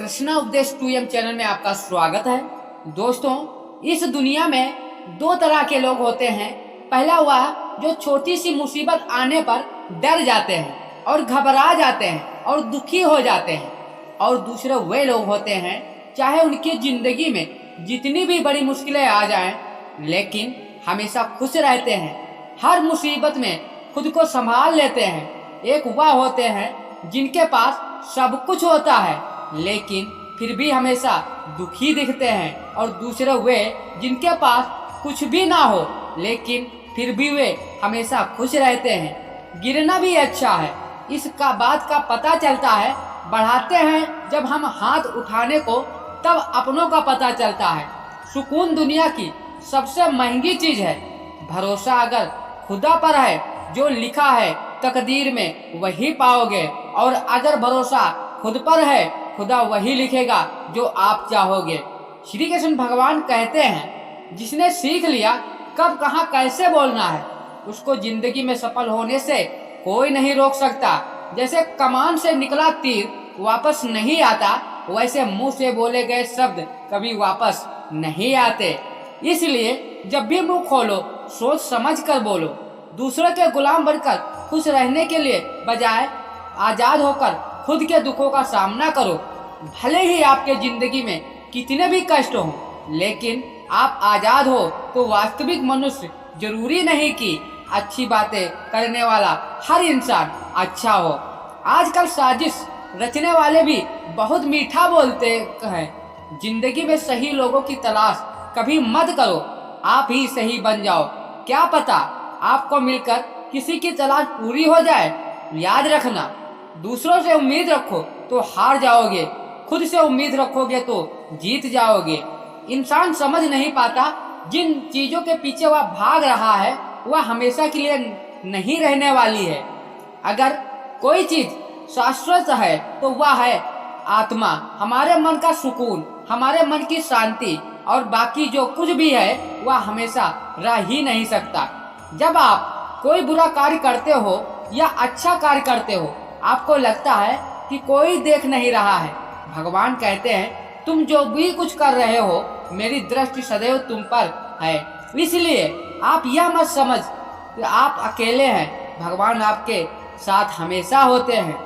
कृष्णा उपदेश 2M channel में आपका स्वागत है। दोस्तों, इस दुनिया में दो तरह के लोग होते हैं। पहला वह जो छोटी सी मुसीबत आने पर डर जाते हैं और घबरा जाते हैं और दुखी हो जाते हैं, और दूसरे वे लोग होते हैं चाहे उनकी जिंदगी में जितनी भी बड़ी मुश्किलें आ जाएं, लेकिन हमेशा खुश रहते हैं, हर मुसीबत में खुद को संभाल लेते हैं। एक वह होते हैं जिनके पास सब कुछ होता है लेकिन फिर भी हमेशा दुखी दिखते हैं, और दूसरे वे जिनके पास कुछ भी ना हो लेकिन फिर भी वे हमेशा खुश रहते हैं। गिरना भी अच्छा है, इसका बात का पता चलता है। बढ़ाते हैं जब हम हाथ उठाने को, तब अपनों का पता चलता है। सुकून दुनिया की सबसे महंगी चीज है। भरोसा अगर खुदा पर है, जो लिखा है तकदीर में वही पाओगे, और अगर भरोसा खुद पर है, खुदा वही लिखेगा जो आप चाहोगे। श्री कृष्ण भगवान कहते हैं, जिसने सीख लिया कब कहाँ कैसे बोलना है, उसको जिंदगी में सफल होने से कोई नहीं रोक सकता। जैसे कमान से निकला तीर वापस नहीं आता, वैसे मुंह से बोले गए शब्द कभी वापस नहीं आते। इसलिए जब भी मुंह खोलो सोच समझ कर बोलो। दूसरों के गुलाम बनकर खुश रहने के लिए बजाय आजाद होकर खुद के दुखों का सामना करो। भले ही आपके जिंदगी में कितने भी कष्ट हो, लेकिन आप आजाद हो तो वास्तविक मनुष्य जरूरी नहीं कि अच्छी बातें करने वाला हर इंसान अच्छा हो। आजकल साजिश रचने वाले भी बहुत मीठा बोलते हैं। जिंदगी में सही लोगों की तलाश कभी मत करो, आप ही सही बन जाओ। क्या पता आपको मिलकर किसी की तलाश पूरी हो जाए। याद रखना, दूसरों से उम्मीद रखो तो हार जाओगे, खुद से उम्मीद रखोगे तो जीत जाओगे। इंसान समझ नहीं पाता जिन चीजों के पीछे वह भाग रहा है वह हमेशा के लिए नहीं रहने वाली है। अगर कोई चीज शाश्वत है तो वह है आत्मा, हमारे मन का सुकून, हमारे मन की शांति, और बाकी जो कुछ भी है वह हमेशा रह ही नहीं सकता। जब आप कोई बुरा कार्य करते हो या अच्छा कार्य करते हो, आपको लगता है कि कोई देख नहीं रहा है। भगवान कहते हैं, तुम जो भी कुछ कर रहे हो मेरी दृष्टि सदैव तुम पर है, इसलिए आप यह मत समझ कि आप अकेले हैं, भगवान आपके साथ हमेशा होते हैं।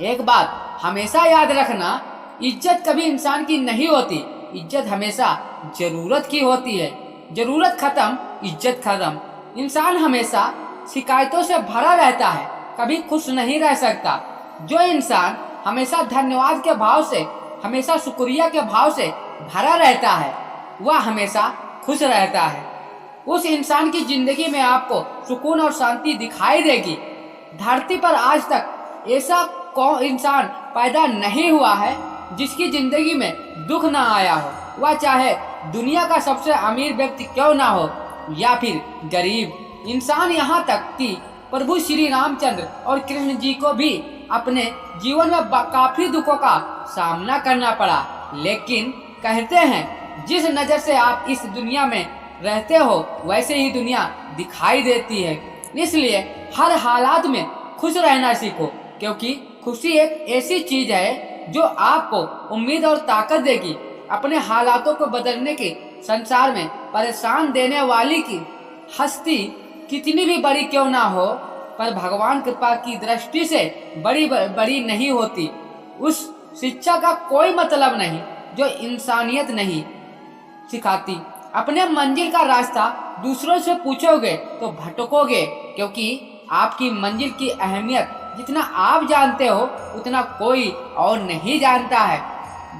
एक बात हमेशा याद रखना, इज्जत कभी इंसान की नहीं होती, इज्जत हमेशा जरूरत की होती है। जरूरत खत्म, इज्जत खत्म। इंसान हमेशा शिकायतों से भरा रहता है, कभी खुश नहीं रह सकता। जो इंसान हमेशा धन्यवाद के भाव से, हमेशा शुक्रिया के भाव से भरा रहता है, वह हमेशा खुश रहता है। उस इंसान की जिंदगी में आपको सुकून और शांति दिखाई देगी। धरती पर आज तक ऐसा कौन इंसान पैदा नहीं हुआ है जिसकी जिंदगी में दुख ना आया हो, वह चाहे दुनिया का सबसे अमीर व्यक्ति क्यों ना हो या फिर गरीब इंसान। यहाँ तक कि प्रभु श्री रामचंद्र और कृष्ण जी को भी अपने जीवन में काफी दुखों का सामना करना पड़ा, लेकिन कहते हैं जिस नजर से आप इस दुनिया में रहते हो वैसे ही दुनिया दिखाई देती है। इसलिए हर हालात में खुश रहना सीखो, क्योंकि खुशी एक ऐसी चीज है जो आपको उम्मीद और ताकत देगी। अपने हालातों को बदलने के संसार में परेशान देने वाली की हस्ती कितनी भी बड़ी क्यों ना हो, पर भगवान कृपा की दृष्टि से बड़ी नहीं होती। उस शिक्षा का कोई मतलब नहीं जो इंसानियत नहीं सिखाती। अपने मंजिल का रास्ता दूसरों से पूछोगे तो भटकोगे, क्योंकि आपकी मंजिल की अहमियत जितना आप जानते हो उतना कोई और नहीं जानता है।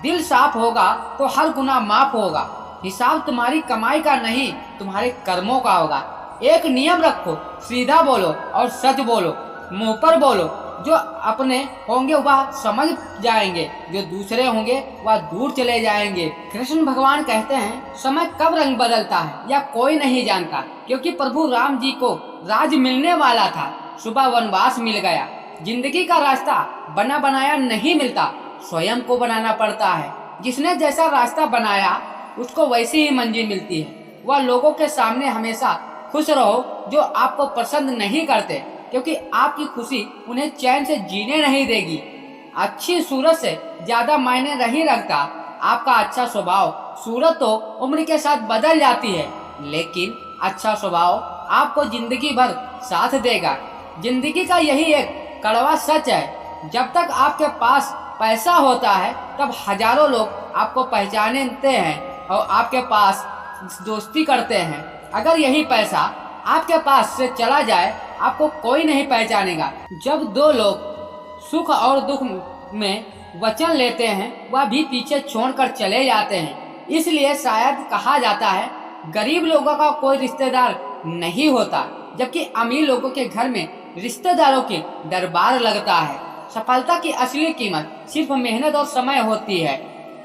दिल साफ होगा तो हर गुनाह माफ होगा। हिसाब तुम्हारी कमाई का नहीं, तुम्हारे कर्मों का होगा। एक नियम रखो, सीधा बोलो और सच बोलो, मुंह पर बोलो। जो अपने होंगे वह समझ जाएंगे, जो दूसरे होंगे वह दूर चले जाएंगे। कृष्ण भगवान कहते हैं, समय कब रंग बदलता है या कोई नहीं जानता, क्योंकि प्रभु राम जी को राज मिलने वाला था, सुबह वनवास मिल गया। जिंदगी का रास्ता बना बनाया नहीं मिलता, स्वयं को बनाना पड़ता है। जिसने जैसा रास्ता बनाया उसको वैसी ही मंजिल मिलती है। वह लोगों के सामने हमेशा खुश रहो जो आपको पसंद नहीं करते, क्योंकि आपकी खुशी उन्हें चैन से जीने नहीं देगी। अच्छी सूरत से ज्यादा मायने नहीं रखता। आपका अच्छा स्वभाव, सूरत तो उम्र के साथ बदल जाती है, लेकिन अच्छा स्वभाव आपको जिंदगी भर साथ देगा। जिंदगी का यही एक कड़वा सच है, जब तक आपके पास पैसा होता है तब हजारों लोग आपको पहचानते हैं और आपके पास दोस्ती करते हैं। अगर यही पैसा आपके पास से चला जाए, आपको कोई नहीं पहचानेगा। जब दो लोग सुख और दुख में वचन लेते हैं, वह भी पीछे छोड़कर चले जाते हैं। इसलिए शायद कहा जाता है, गरीब लोगों का कोई रिश्तेदार नहीं होता, जबकि अमीर लोगों के घर में रिश्तेदारों के दरबार लगता है। सफलता की असली कीमत सिर्फ मेहनत और समय होती है।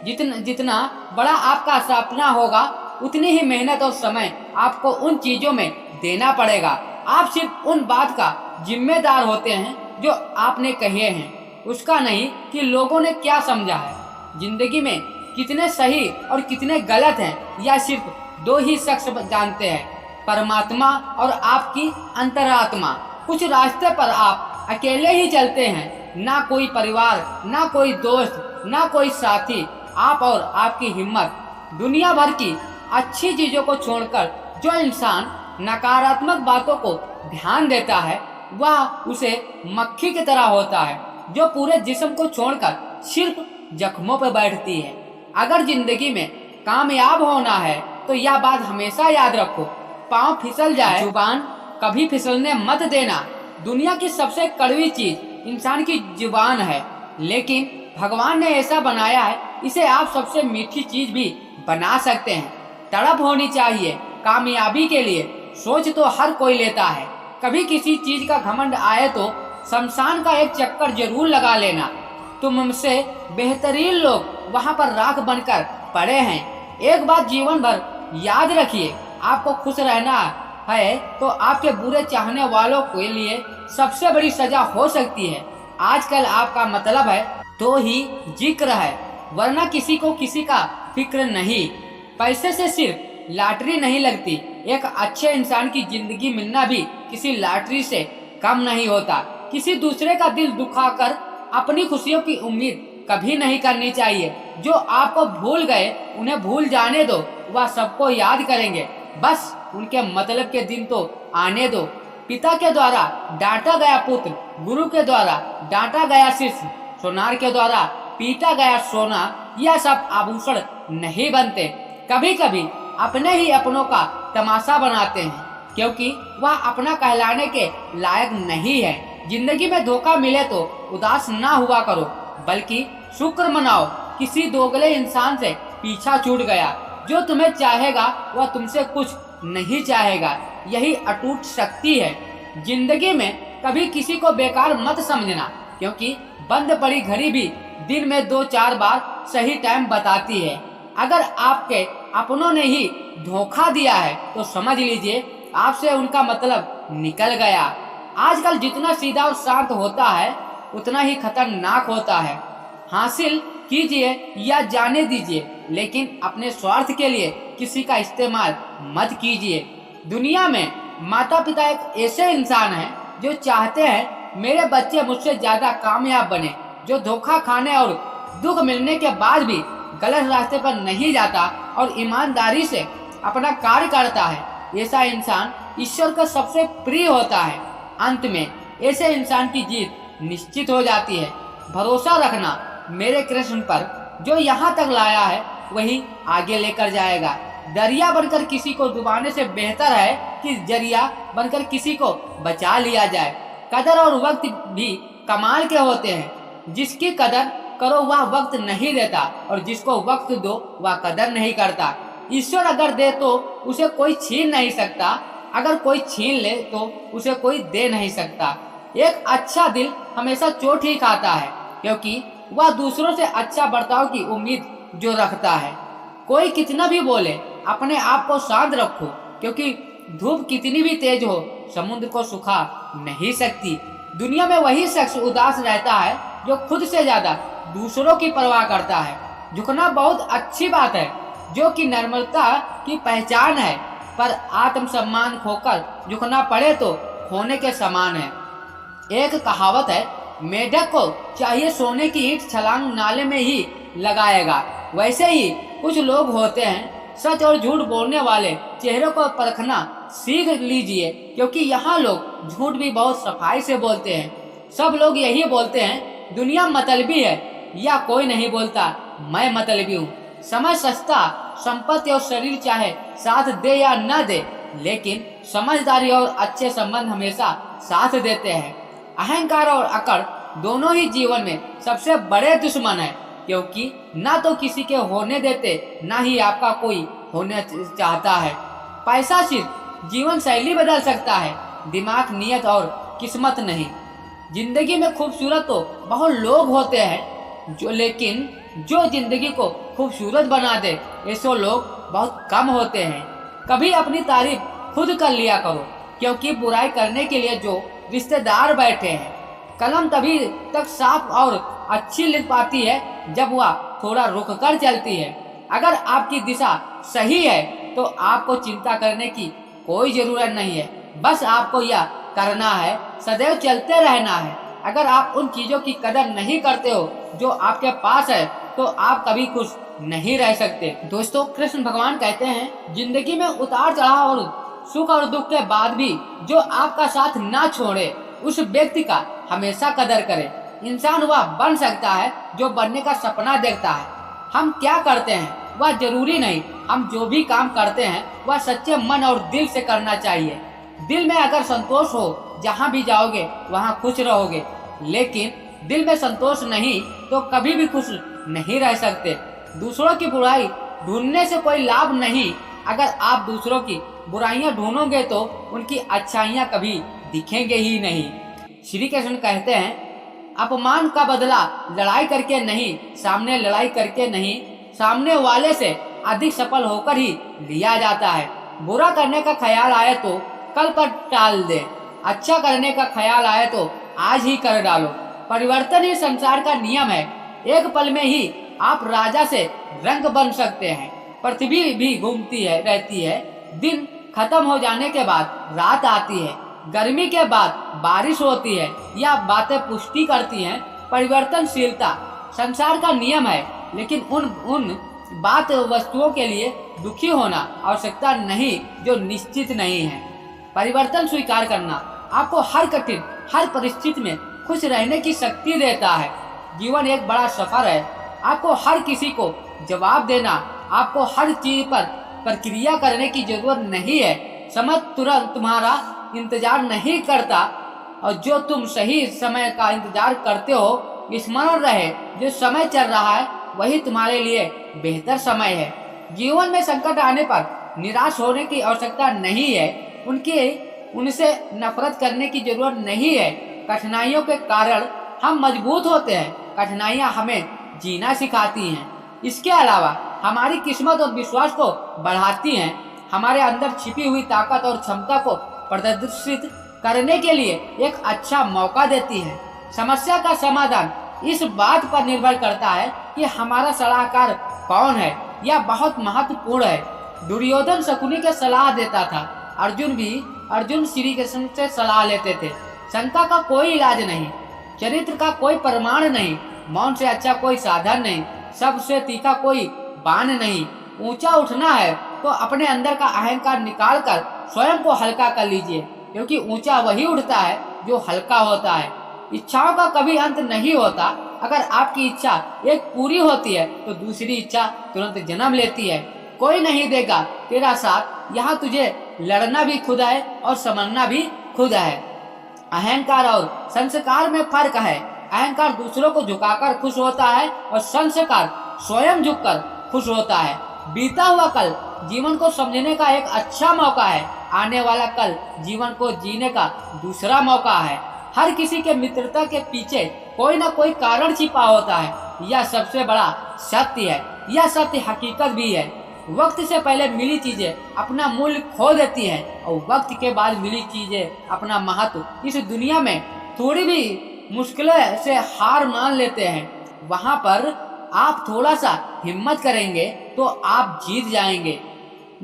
जितना बड़ा आपका सपना होगा, उतनी ही मेहनत और समय आपको उन चीजों में देना पड़ेगा। आप सिर्फ उन बात का जिम्मेदार होते हैं जो आपने कहे हैं, उसका नहीं कि लोगों ने क्या समझा है। जिंदगी में कितने सही और कितने गलत हैं, यह सिर्फ दो ही शख्स जानते हैं, परमात्मा और आपकी अंतरात्मा। कुछ रास्ते पर आप अकेले ही चलते हैं, ना कोई परिवार, ना कोई दोस्त, ना कोई साथी, आप और आपकी हिम्मत। दुनिया भर की अच्छी चीजों को छोड़कर जो इंसान नकारात्मक बातों को ध्यान देता है, वह उसे मक्खी की तरह होता है जो पूरे जिस्म को छोड़कर सिर्फ जख्मों पर बैठती है। अगर जिंदगी में कामयाब होना है तो यह बात हमेशा याद रखो, पाँव फिसल जाए, जुबान कभी फिसलने मत देना। दुनिया की सबसे कड़वी चीज इंसान की जुबान है, लेकिन भगवान ने ऐसा बनाया है, इसे आप सबसे मीठी चीज भी बना सकते हैं। तड़प होनी चाहिए कामयाबी के लिए, सोच तो हर कोई लेता है। कभी किसी चीज का घमंड आए तो शमशान का एक चक्कर जरूर लगा लेना। तुमसे बेहतरीन लोग वहाँ पर राख बनकर पड़े हैं। एक बात जीवन भर याद रखिए, आपको खुश रहना है तो आपके बुरे चाहने वालों के लिए सबसे बड़ी सजा हो सकती है। आजकल आपका मतलब है तो ही जिक्र है, वरना किसी को किसी का फिक्र नहीं। पैसे से सिर्फ लॉटरी नहीं लगती, एक अच्छे इंसान की जिंदगी मिलना भी किसी लॉटरी से कम नहीं होता। किसी दूसरे का दिल दुखाकर अपनी खुशियों की उम्मीद कभी नहीं करनी चाहिए। जो आपको भूल गए उन्हें भूल जाने दो, वह सबको याद करेंगे, बस उनके मतलब के दिन तो आने दो। पिता के द्वारा डांटा गया पुत्र, गुरु के द्वारा डांटा गया शिष्य, सोनार के द्वारा पीटा गया सोना, यह सब आभूषण नहीं बनते। कभी कभी अपने ही अपनों का तमाशा बनाते हैं, क्योंकि वह अपना कहलाने के लायक नहीं है। जिंदगी में धोखा मिले तो उदास ना हुआ करो, बल्कि शुक्र मनाओ किसी दोगले इंसान से पीछा छूट गया। जो तुम्हें चाहेगा वह तुमसे कुछ नहीं चाहेगा, यही अटूट शक्ति है। जिंदगी में कभी किसी को बेकार मत समझना, क्योंकि बंद पड़ी घड़ी भी दिन में 2-4 बार सही टाइम बताती है। अगर आपके अपनों ने ही धोखा दिया है तो समझ लीजिए आपसे उनका मतलब निकल गया। आजकल जितना सीधा और शांत होता है उतना ही खतरनाक होता है। हासिल कीजिए या जाने दीजिए, लेकिन अपने स्वार्थ के लिए किसी का इस्तेमाल मत कीजिए। दुनिया में माता पिता एक ऐसे इंसान हैं जो चाहते हैं मेरे बच्चे मुझसे ज्यादा कामयाब बने, जो धोखा खाने और दुख मिलने के बाद भी गलत रास्ते पर नहीं जाता और ईमानदारी से अपना कार्य करता है। ऐसा इंसान ईश्वर का सबसे प्रिय होता है। अंत में ऐसे इंसान की जीत निश्चित हो जाती है। भरोसा रखना मेरे कृष्ण पर, जो यहाँ तक लाया है वही आगे लेकर जाएगा। दरिया बनकर किसी को डुबाने से बेहतर है कि जरिया बनकर किसी को बचा लिया जाए। कदर और वक्त भी कमाल के होते हैं। जिसकी कदर करो वह वक्त नहीं देता, और जिसको वक्त दो वह कदर नहीं करता। ईश्वर अगर दे तो उसे कोई छीन नहीं सकता, अगर कोई छीन ले तो उसे कोई दे नहीं सकता। एक अच्छा दिल हमेशा चोट ही खाता है, क्योंकि वह दूसरों से अच्छा बर्ताव की उम्मीद जो रखता है। कोई कितना भी बोले, अपने आप को शांत रखो, क्योंकि धूप कितनी भी तेज हो समुद्र को सुखा नहीं सकती। दुनिया में वही शख्स उदास रहता है जो खुद से ज्यादा दूसरों की परवाह करता है। झुकना बहुत अच्छी बात है, जो कि नम्रता की पहचान है, पर आत्मसम्मान खोकर झुकना पड़े तो खोने के समान है। एक कहावत है, मेढक को चाहिए सोने की ईंट छलांग नाले में ही लगाएगा, वैसे ही कुछ लोग होते हैं। सच और झूठ बोलने वाले चेहरों को परखना सीख लीजिए, क्योंकि यहाँ लोग झूठ भी बहुत सफाई से बोलते हैं। सब लोग यही बोलते हैं, दुनिया मतलबी है, या कोई नहीं बोलता मैं मतलबी हूँ। समय सस्ता, संपत्ति और शरीर चाहे साथ दे या न दे, लेकिन समझदारी और अच्छे संबंध हमेशा साथ देते हैं। अहंकार और अकड़ दोनों ही जीवन में सबसे बड़े दुश्मन हैं, क्योंकि ना तो किसी के होने देते, ना ही आपका कोई होने चाहता है। पैसा सिर्फ जीवन शैली बदल सकता है, दिमाग, नियत और किस्मत नहीं। जिंदगी में खूबसूरत तो बहुत लोग होते हैं, लेकिन जो जिंदगी को खूबसूरत बना दे ऐसे लोग बहुत कम होते हैं। कभी अपनी तारीफ खुद कर लिया करो, क्योंकि बुराई करने के लिए जो रिश्तेदार बैठे हैं। कलम तभी तक साफ और अच्छी लिख पाती है जब वह थोड़ा रुक कर चलती है। अगर आपकी दिशा सही है तो आपको चिंता करने की कोई जरूरत नहीं है, बस आपको यह करना है, सदैव चलते रहना है। अगर आप उन चीजों की कदर नहीं करते हो जो आपके पास है, तो आप कभी खुश नहीं रह सकते। दोस्तों, कृष्ण भगवान कहते हैं, जिंदगी में उतार चढ़ाव और सुख और दुख के बाद भी जो आपका साथ ना छोड़े, उस व्यक्ति का हमेशा कदर करें। इंसान वह बन सकता है जो बनने का सपना देखता है। हम क्या करते हैं वह जरूरी नहीं, हम जो भी काम करते हैं वह सच्चे मन और दिल से करना चाहिए। दिल में अगर संतोष हो, जहाँ भी जाओगे वहाँ खुश रहोगे, लेकिन दिल में संतोष नहीं तो कभी भी खुश नहीं रह सकते। दूसरों की बुराई ढूंढने से कोई लाभ नहीं। अगर आप दूसरों की बुराइयां ढूंढोगे तो उनकी अच्छाइयां कभी दिखेंगे ही नहीं। श्री कृष्ण कहते हैं, अपमान का बदला लड़ाई करके नहीं, सामने लड़ाई करके नहीं, सामने वाले से अधिक सफल होकर ही लिया जाता है। बुरा करने का ख्याल आए तो कल पर टाल दे, अच्छा करने का ख्याल आए तो आज ही कर डालो। परिवर्तन ही संसार का नियम है। एक पल में ही आप राजा से रंग बन सकते हैं। पृथ्वी भी घूमती है रहती है, दिन खत्म हो जाने के बाद रात आती है, गर्मी के बाद बारिश होती है। यह बातें पुष्टि करती हैं परिवर्तनशीलता संसार का नियम है, लेकिन उन बात वस्तुओं के लिए दुखी होना आवश्यकता नहीं जो निश्चित नहीं है। परिवर्तन स्वीकार करना आपको हर कठिन, हर परिस्थिति में खुश रहने की शक्ति देता है। जीवन एक बड़ा सफर है, आपको हर किसी को जवाब देना, आपको हर चीज पर प्रक्रिया करने की जरूरत नहीं है। समय तुरंत तुम्हारा इंतजार नहीं करता, और जो तुम सही समय का इंतजार करते हो, स्मरण रहे जो समय चल रहा है वही तुम्हारे लिए बेहतर समय है। जीवन में संकट आने पर निराश होने की आवश्यकता नहीं है, उनसे नफरत करने की जरूरत नहीं है। कठिनाइयों के कारण हम मजबूत होते हैं, कठिनाइयां हमें जीना सिखाती हैं। इसके अलावा हमारी किस्मत और विश्वास को बढ़ाती हैं, हमारे अंदर छिपी हुई ताकत और क्षमता को प्रदर्शित करने के लिए एक अच्छा मौका देती है। समस्या का समाधान इस बात पर निर्भर करता है कि हमारा सलाहकार कौन है। यह बहुत महत्वपूर्ण है। दुर्योधन शकुनी के सलाह देता था, अर्जुन श्री कृष्ण से सलाह लेते थे। शंका का कोई इलाज नहीं, चरित्र का कोई प्रमाण नहीं, मौन से अच्छा कोई साधन नहीं, सबसे तीखा कोई बाण नहीं। ऊंचा उठना है तो अपने अंदर का अहंकार निकालकर स्वयं को हल्का कर लीजिए, क्योंकि ऊंचा वही उठता है जो हल्का होता है। इच्छाओं का कभी अंत नहीं होता। अगर आपकी इच्छा एक पूरी होती है तो दूसरी इच्छा तुरंत जन्म लेती है। कोई नहीं देगा तेरा साथ, यहाँ तुझे लड़ना भी खुद है और समझना भी खुद है। अहंकार और संस्कार में फर्क है। अहंकार दूसरों को झुकाकर खुश होता है और संस्कार स्वयं झुककर खुश होता है। बीता हुआ कल जीवन को समझने का एक अच्छा मौका है, आने वाला कल जीवन को जीने का दूसरा मौका है। हर किसी के मित्रता के पीछे कोई ना कोई कारण छिपा होता है, यह सबसे बड़ा सत्य है। यह सत्य हकीकत भी है। वक्त से पहले मिली चीजें अपना मूल्य खो देती हैं, और वक्त के बाद मिली चीजें अपना महत्व इस दुनिया में थोड़ी भी मुश्किलों से हार मान लेते हैं। वहाँ पर आप थोड़ा सा हिम्मत करेंगे तो आप जीत जाएंगे।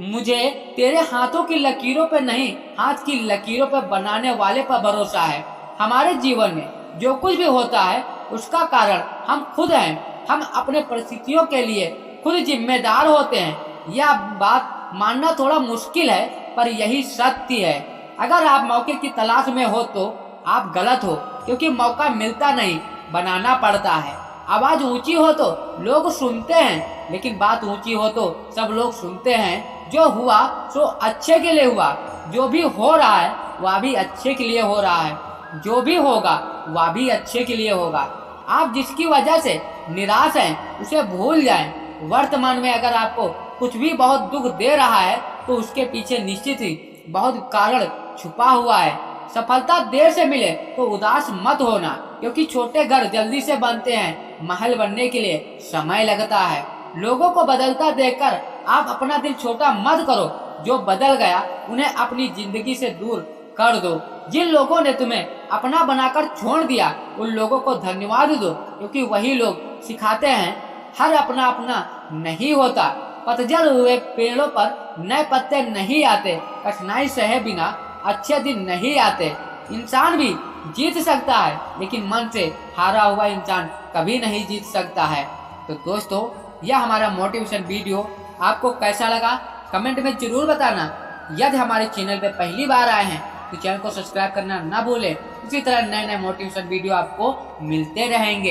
मुझे तेरे हाथों की लकीरों पर नहीं, हाथ की लकीरों पर बनाने वाले पर भरोसा है। हमारे जीवन में जो कुछ भी होता है उसका कारण हम खुद हैं। हम अपने परिस्थितियों के लिए खुद जिम्मेदार होते हैं। यह बात मानना थोड़ा मुश्किल है, पर यही सत्य है। अगर आप मौके की तलाश में हो तो आप गलत हो, क्योंकि मौका मिलता नहीं, बनाना पड़ता है। आवाज ऊंची हो तो लोग सुनते हैं, लेकिन बात ऊंची हो तो सब लोग सुनते हैं। जो हुआ सो अच्छे के लिए हुआ, जो भी हो रहा है वह भी अच्छे के लिए हो रहा है, जो भी होगा वह भी अच्छे के लिए होगा। आप जिसकी वजह से निराश हैं उसे भूल जाएं। वर्तमान में अगर आपको कुछ भी बहुत दुख दे रहा है तो उसके पीछे निश्चित ही बहुत कारण छुपा हुआ है। सफलता देर से मिले तो उदास मत होना, क्योंकि छोटे घर जल्दी से बनते हैं, महल बनने के लिए समय लगता है। लोगों को बदलता देखकर आप अपना दिल छोटा मत करो। जो बदल गया उन्हें अपनी जिंदगी से दूर कर दो। जिन लोगों ने तुम्हें अपना बनाकर छोड़ दिया उन लोगों को धन्यवाद दो, क्योंकि वही लोग सिखाते हैं हर अपना अपना नहीं होता। पतझड़ हुए पेड़ों पर नए पत्ते नहीं आते, कठिनाई सहे बिना अच्छे दिन नहीं आते। इंसान भी जीत सकता है, लेकिन मन से हारा हुआ इंसान कभी नहीं जीत सकता है। तो दोस्तों, यह हमारा मोटिवेशन वीडियो आपको कैसा लगा कमेंट में जरूर बताना। यदि हमारे चैनल पे पहली बार आए हैं तो चैनल को सब्सक्राइब करना ना भूलें। इसी तरह नए नए मोटिवेशन वीडियो आपको मिलते रहेंगे।